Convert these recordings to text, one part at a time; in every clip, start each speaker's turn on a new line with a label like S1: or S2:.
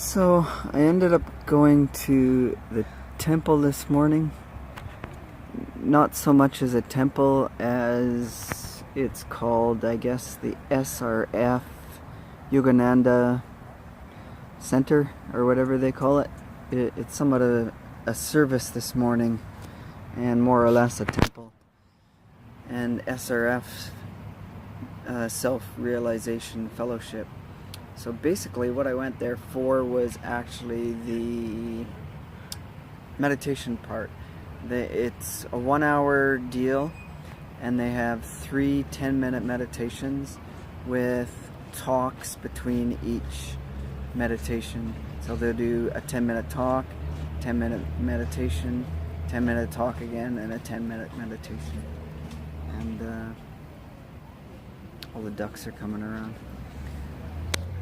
S1: So I ended up going to the temple this morning. Not so much as a temple as it's called, I guess, the SRF Yogananda Center or whatever they call it. It's somewhat a service this morning and more or less a temple. And SRF Self-Realization Fellowship. So basically what I went there for was actually the meditation part. It's a 1-hour deal, and they have 3 10-minute meditations with talks between each meditation. So they'll do a 10-minute talk, 10-minute meditation, 10-minute talk again, and a 10-minute meditation. And all the ducks are coming around.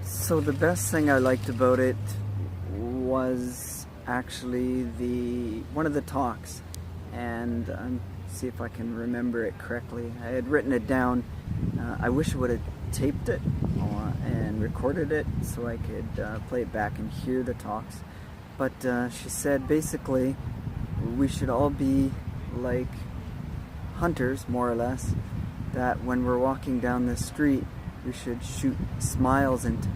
S1: So the best thing I liked about it was actually one of the talks, and see if I can remember it correctly. I had written it down. I wish I would have taped it and recorded it so I could play it back and hear the talks. But she said basically we should all be like hunters, more or less, that when we're walking down the street we should shoot smiles into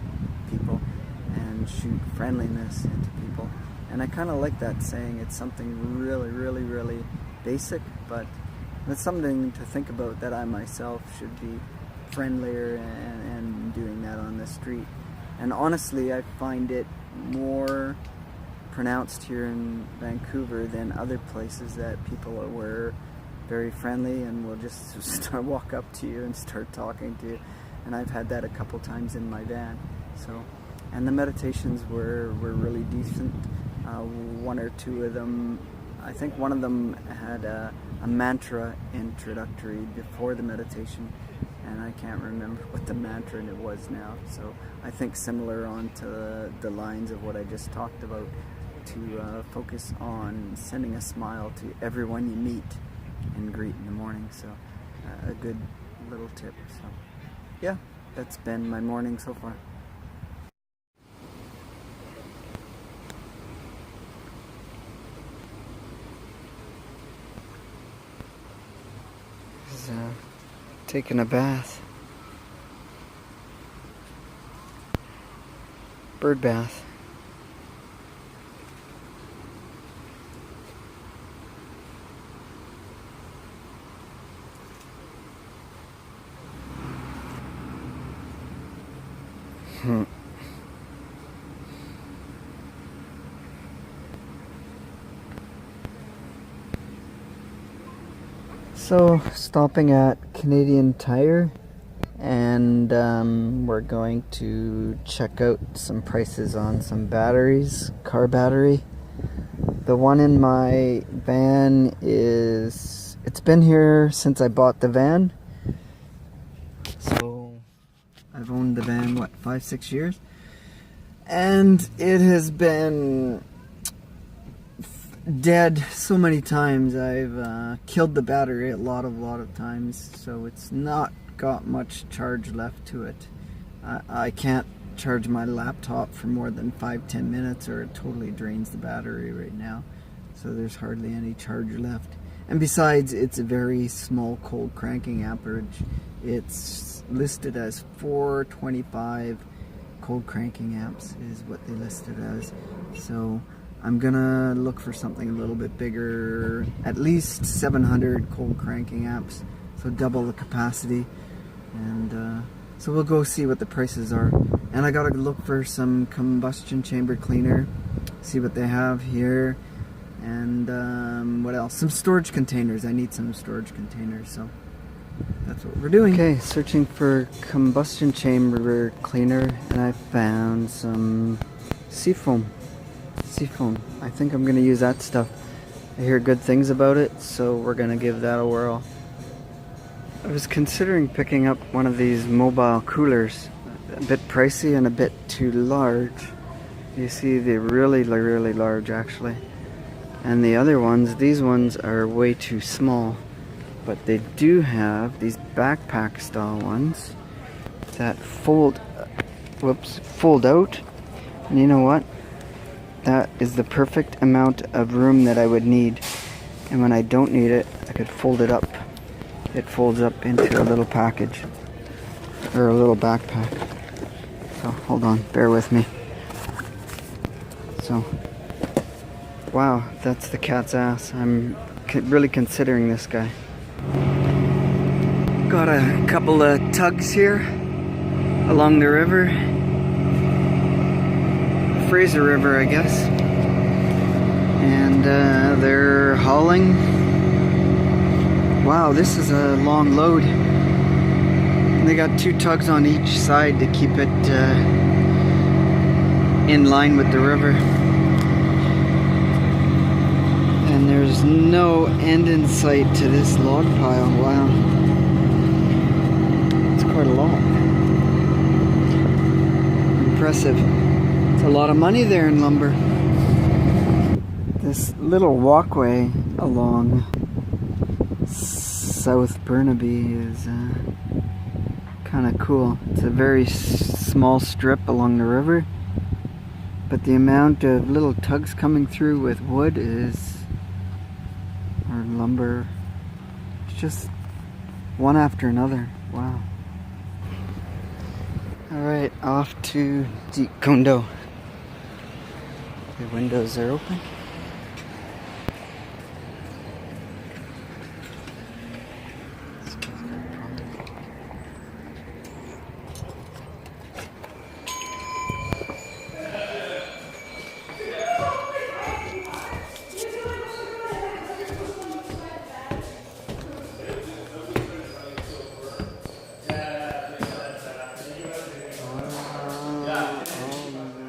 S1: people and shoot friendliness into people. And I kind of like that saying. It's something really, really, really basic, but it's something to think about, that I myself should be friendlier and doing that on the street. And honestly, I find it more pronounced here in Vancouver than other places, that people were very friendly and will just walk up to you and start talking to you. And I've had that a couple times in my van. So, and the meditations were really decent. One or two of them, I think one of them had a mantra introductory before the meditation, and I can't remember what the mantra it was now. So I think similar on to the lines of what I just talked about, to focus on sending a smile to everyone you meet and greet in the morning. So a good little tip. So yeah, that's been my morning so far. Taking a bath. Birdbath. So, stopping at Canadian Tire, and we're going to check out some prices on some batteries, car battery. The one in my van it's been here since I bought the van. So, I've owned the van, 5-6 years? And it has been dead so many times. I've killed the battery a lot of times, so it's not got much charge left to it. I can't charge my laptop for more than 5-10 minutes or it totally drains the battery right now, so there's hardly any charge left. And besides, it's a very small cold cranking amperage. It's listed as 425 cold cranking amps is what they listed as. So I'm gonna look for something a little bit bigger, at least 700 cold cranking amps, so double the capacity. And so we'll go see what the prices are. And I gotta look for some combustion chamber cleaner, see what they have here. And what else? Some storage containers. I need some storage containers, so that's what we're doing. Okay, searching for combustion chamber cleaner, and I found some Seafoam. I think I'm going to use that stuff. I hear good things about it, so we're going to give that a whirl. I was considering picking up one of these mobile coolers. A bit pricey and a bit too large. You see, they're really large actually. And the other ones, these ones are way too small. But they do have these backpack style ones that fold out. And you know what? That is the perfect amount of room that I would need. And when I don't need it, I could fold it up. It folds up into a little package. Or a little backpack. So, hold on. Bear with me. So, wow, that's the cat's ass. I'm really considering this guy. Got a couple of tugs here along the river. Fraser River, I guess. And they're hauling. Wow, this is a long load. And they got 2 tugs on each side to keep it in line with the river. And there's no end in sight to this log pile. Wow. It's quite a lot. Impressive. It's a lot of money there in lumber. This little walkway along South Burnaby is kind of cool. It's a very small strip along the river, but the amount of little tugs coming through with wood or lumber, it's just one after another. Wow. Alright, off to Jeet Kun Do. The windows are open.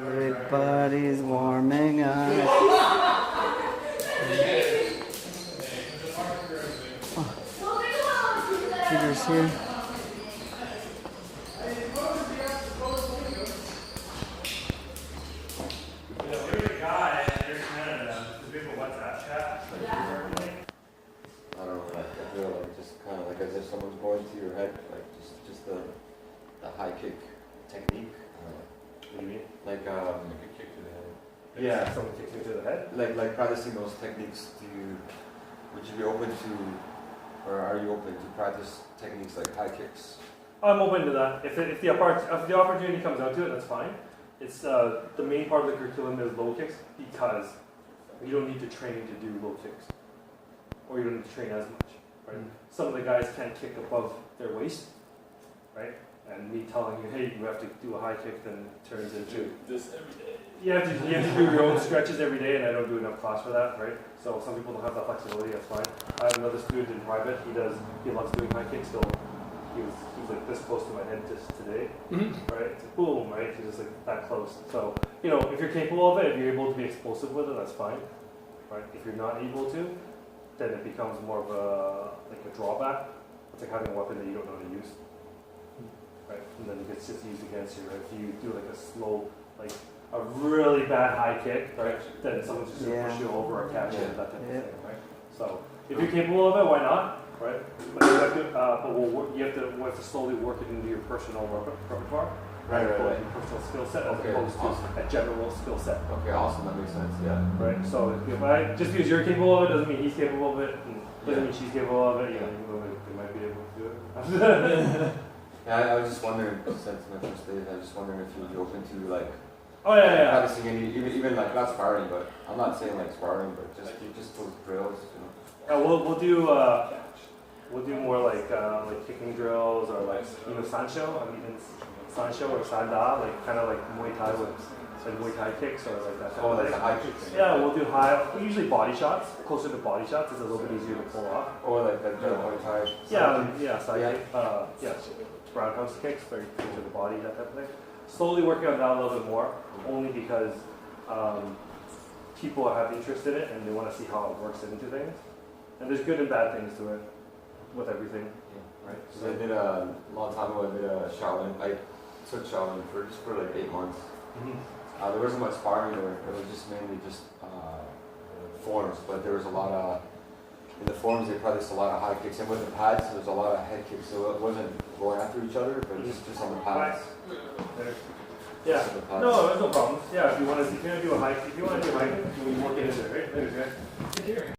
S1: Everybody's warming up. Oh. Peter's here.
S2: I don't know, like, I feel like just kind of like as if someone's going to your head, like just the high kick technique.
S3: What do you mean?
S2: Like
S3: Like a kick to the head.
S2: yeah,
S3: Someone kicks you to the head?
S2: like practicing those techniques. Would you be open to, or are you open to practice techniques like high kicks?
S3: I'm open to that. If the opportunity comes out to it, that's fine. It's the main part of the curriculum is low kicks because you don't need to train to do low kicks, or you don't need to train as much. Right? Some of the guys can't kick above their waist, right? And me telling you, hey, you have to do a high kick, then turns into
S4: this every day.
S3: you have to do your own stretches every day, and I don't do enough class for that, right? So some people don't have that flexibility. That's fine. I have another student in private. He loves doing high kicks. So he was like this close to my head just today, right? It's like boom, right? He's just like that close. So if you're capable of it, if you're able to be explosive with it, that's fine, right? If you're not able to, then it becomes more of a drawback. It's like having a weapon that you don't know how to use. Right, and then it gets just used against you. Right? If you do like a slow, like a really bad high kick, right, then someone's just gonna push you over or catch you, that type of thing, right? So if you're capable of it, why not, right? But you have to, we have to slowly work it into your personal repertoire,
S2: Right.
S3: Your personal skill set as opposed to a general skill set.
S2: Okay, awesome. That makes sense. Yeah.
S3: Right. So if just because you're capable of it doesn't mean he's capable of it, and doesn't mean she's capable of it. They might be able to do it.
S2: Yeah, I was just wondering, since my first day, I was just wondering if you'd be open to like practicing any, even like not sparring, but I'm not saying like sparring, but just those drills,
S3: We'll do more like kicking drills or like Sancho. I mean Sancho or Sanda, like kind of like Muay Thai with like Muay Thai kicks or like that.
S2: Oh, like the high kicks.
S3: Yeah, we'll do usually body shots. Closer to body shots, it's a little bit easier to pull off.
S2: Or like the Muay Thai.
S3: Side kick. Roundhouse kicks, very close to the body, that type of thing. Slowly working on that a little bit more, only because people have interest in it and they want to see how it works into things. And there's good and bad things to it, with everything. Right?
S2: So I did a long time ago. I did a Shaolin. I took Shaolin for like 8 months. There wasn't much sparring there. It was just mainly forms, but there was a lot of. In the forms, they practiced a lot of high kicks, and with the pads, there's a lot of head kicks. So it wasn't going after each other, but just on the pads.
S3: Yeah.
S2: Just the pods.
S3: No, there's no problem. Yeah, if you want to do a hike, we work it in there, right? Later, guys.